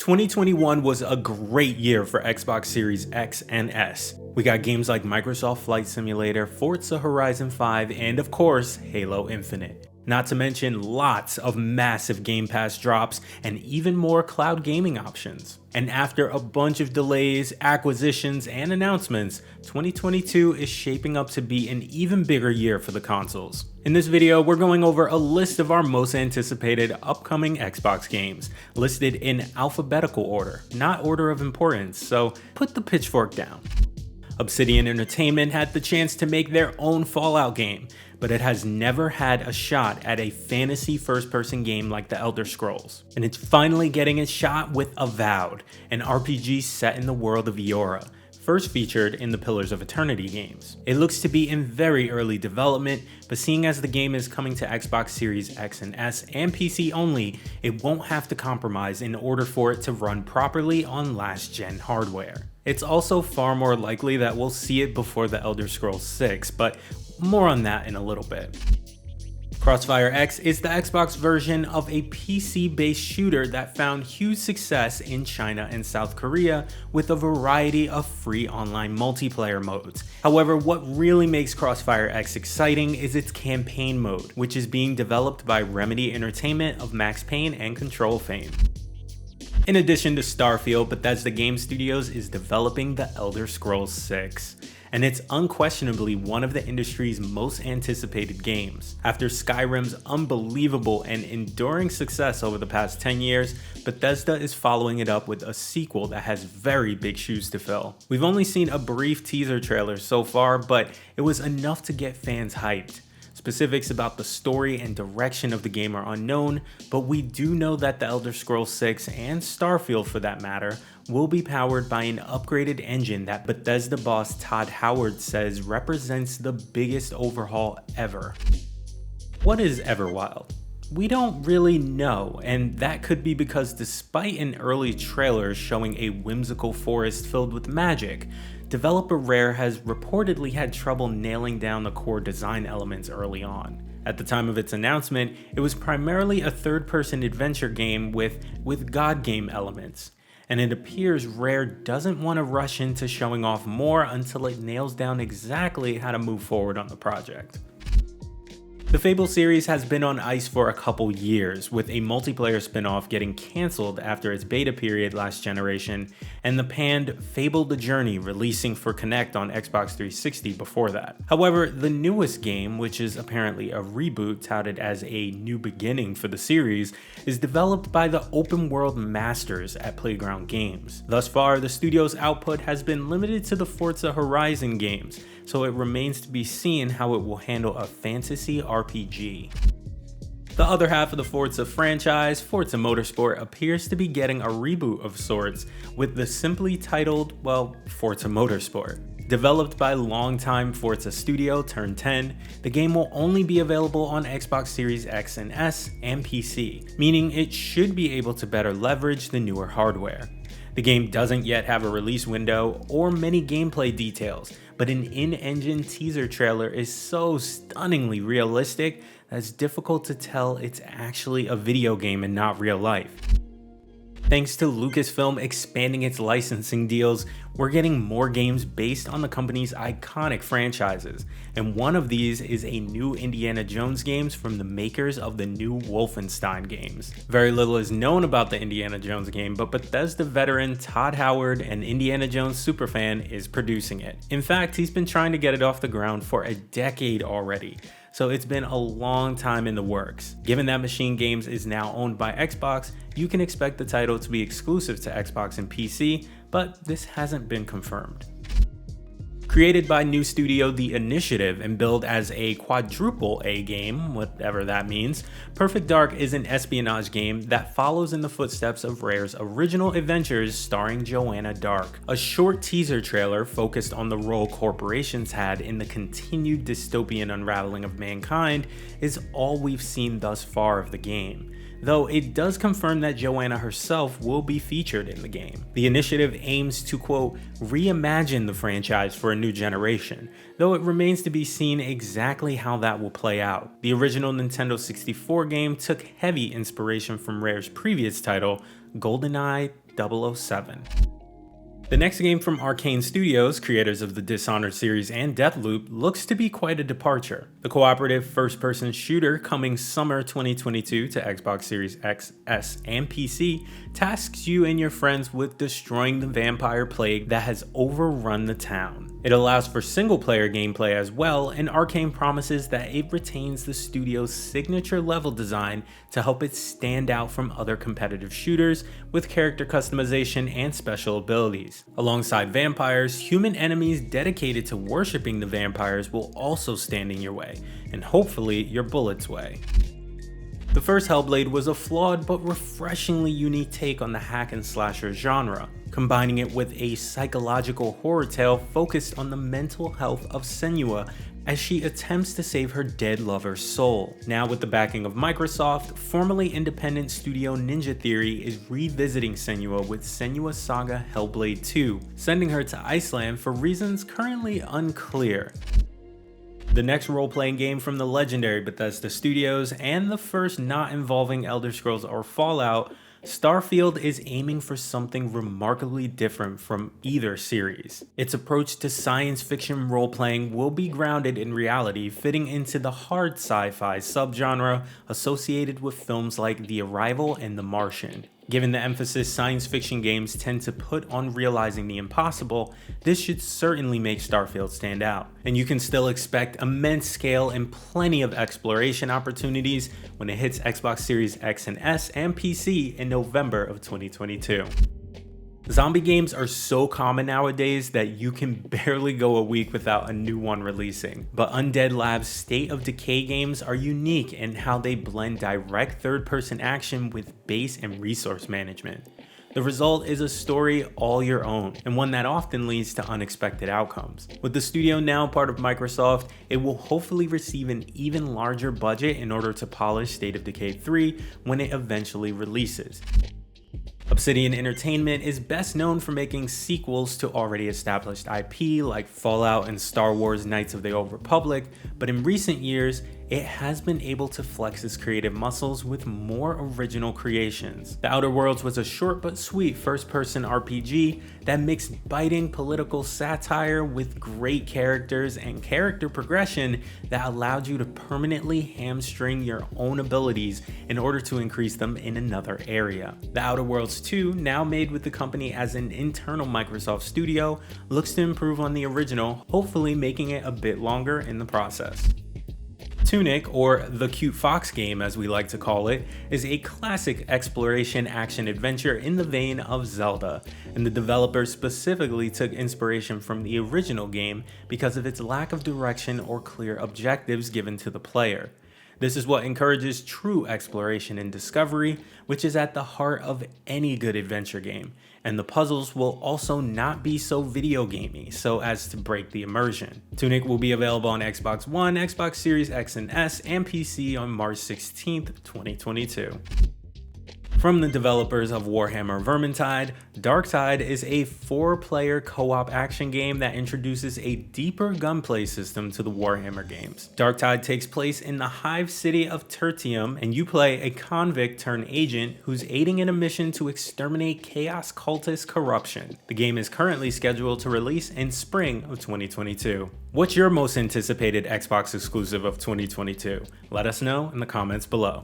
2021 was a great year for Xbox Series X and S. We got games like Microsoft Flight Simulator, Forza Horizon 5, and of course, Halo Infinite. Not to mention lots of massive Game Pass drops and even more cloud gaming options. And after a bunch of delays, acquisitions, and announcements, 2022 is shaping up to be an even bigger year for the consoles. In this video, we're going over a list of our most anticipated upcoming Xbox games, listed in alphabetical order, not order of importance, so put the pitchfork down. Obsidian Entertainment had the chance to make their own Fallout game, but it has never had a shot at a fantasy first-person game like The Elder Scrolls. And it's finally getting its shot with Avowed, an RPG set in the world of Eora, first featured in the Pillars of Eternity games. It looks to be in very early development, but seeing as the game is coming to Xbox Series X and S and PC only, it won't have to compromise in order for it to run properly on last-gen hardware. It's also far more likely that we'll see it before The Elder Scrolls 6, but more on that in a little bit. CrossfireX is the Xbox version of a PC-based shooter that found huge success in China and South Korea with a variety of free online multiplayer modes. However, what really makes CrossfireX exciting is its campaign mode, which is being developed by Remedy Entertainment of Max Payne and Control fame. In addition to Starfield, Bethesda Game Studios is developing The Elder Scrolls 6. And it's unquestionably one of the industry's most anticipated games. After Skyrim's unbelievable and enduring success over the past 10 years, Bethesda is following it up with a sequel that has very big shoes to fill. We've only seen a brief teaser trailer so far, but it was enough to get fans hyped. Specifics about the story and direction of the game are unknown, but we do know that The Elder Scrolls 6 and Starfield for that matter will be powered by an upgraded engine that Bethesda boss Todd Howard says represents the biggest overhaul ever. What is Everwild? We don't really know, and that could be because despite an early trailer showing a whimsical forest filled with magic, developer Rare has reportedly had trouble nailing down the core design elements early on. At the time of its announcement, it was primarily a third-person adventure game with God game elements, and it appears Rare doesn't want to rush into showing off more until it nails down exactly how to move forward on the project. The Fable series has been on ice for a couple years, with a multiplayer spin-off getting cancelled after its beta period last generation, and the panned Fable The Journey releasing for Kinect on Xbox 360 before that. However, the newest game, which is apparently a reboot touted as a new beginning for the series, is developed by the open world masters at Playground Games. Thus far, the studio's output has been limited to the Forza Horizon games, so it remains to be seen how it will handle a fantasy RPG. The other half of the Forza franchise, Forza Motorsport, appears to be getting a reboot of sorts with the simply titled, Forza Motorsport. Developed by longtime Forza studio Turn 10, the game will only be available on Xbox Series X and S and PC, meaning it should be able to better leverage the newer hardware. The game doesn't yet have a release window or many gameplay details, but an in-engine teaser trailer is so stunningly realistic that it's difficult to tell it's actually a video game and not real life. Thanks to Lucasfilm expanding its licensing deals, we're getting more games based on the company's iconic franchises, and one of these is a new Indiana Jones games from the makers of the new Wolfenstein games. Very little is known about the Indiana Jones game, but Bethesda veteran Todd Howard, an Indiana Jones superfan, is producing it. In fact, he's been trying to get it off the ground for a decade already. So it's been a long time in the works. Given that Machine Games is now owned by Xbox, you can expect the title to be exclusive to Xbox and PC, but this hasn't been confirmed. Created by new studio The Initiative and billed as a quadruple A game, whatever that means, Perfect Dark is an espionage game that follows in the footsteps of Rare's original adventures starring Joanna Dark. A short teaser trailer focused on the role corporations had in the continued dystopian unraveling of mankind is all we've seen thus far of the game, though it does confirm that Joanna herself will be featured in the game. The initiative aims to, quote, reimagine the franchise for a new generation, though it remains to be seen exactly how that will play out. The original Nintendo 64 game took heavy inspiration from Rare's previous title, GoldenEye 007. The next game from Arcane Studios, creators of the Dishonored series and Deathloop, looks to be quite a departure. The cooperative first-person shooter coming summer 2022 to Xbox Series X, S, and PC tasks you and your friends with destroying the vampire plague that has overrun the town. It allows for single-player gameplay as well, and Arcane promises that it retains the studio's signature level design to help it stand out from other competitive shooters with character customization and special abilities. Alongside vampires, human enemies dedicated to worshipping the vampires will also stand in your way, and hopefully your bullet's way. The first Hellblade was a flawed but refreshingly unique take on the hack and slasher genre, combining it with a psychological horror tale focused on the mental health of Senua as she attempts to save her dead lover's soul. Now with the backing of Microsoft, formerly independent studio Ninja Theory is revisiting Senua with Senua Saga Hellblade 2, sending her to Iceland for reasons currently unclear. The next role-playing game from the legendary Bethesda Studios, and the first not involving Elder Scrolls or Fallout, Starfield is aiming for something remarkably different from either series. Its approach to science fiction role-playing will be grounded in reality, fitting into the hard sci-fi subgenre associated with films like The Arrival and The Martian. Given the emphasis science fiction games tend to put on realizing the impossible, this should certainly make Starfield stand out. And you can still expect immense scale and plenty of exploration opportunities when it hits Xbox Series X and S and PC in November of 2022. Zombie games are so common nowadays that you can barely go a week without a new one releasing. But Undead Labs' State of Decay games are unique in how they blend direct third-person action with base and resource management. The result is a story all your own, and one that often leads to unexpected outcomes. With the studio now part of Microsoft, it will hopefully receive an even larger budget in order to polish State of Decay 3 when it eventually releases. Obsidian Entertainment is best known for making sequels to already established IP like Fallout and Star Wars Knights of the Old Republic, but in recent years, it has been able to flex its creative muscles with more original creations. The Outer Worlds was a short but sweet first-person RPG that mixed biting political satire with great characters and character progression that allowed you to permanently hamstring your own abilities in order to increase them in another area. The Outer Worlds 2, now made with the company as an internal Microsoft studio, looks to improve on the original, hopefully making it a bit longer in the process. Tunic, or the Cute Fox game as we like to call it, is a classic exploration action adventure in the vein of Zelda, and the developers specifically took inspiration from the original game because of its lack of direction or clear objectives given to the player. This is what encourages true exploration and discovery, which is at the heart of any good adventure game, and the puzzles will also not be so video gamey so as to break the immersion. Tunic will be available on Xbox One, Xbox Series X and S, and PC on March 16th, 2022. From the developers of Warhammer Vermintide, Darktide is a 4-player co-op action game that introduces a deeper gunplay system to the Warhammer games. Darktide takes place in the hive city of Tertium, and you play a convict turned agent who's aiding in a mission to exterminate chaos cultist corruption. The game is currently scheduled to release in spring of 2022. What's your most anticipated Xbox exclusive of 2022? Let us know in the comments below.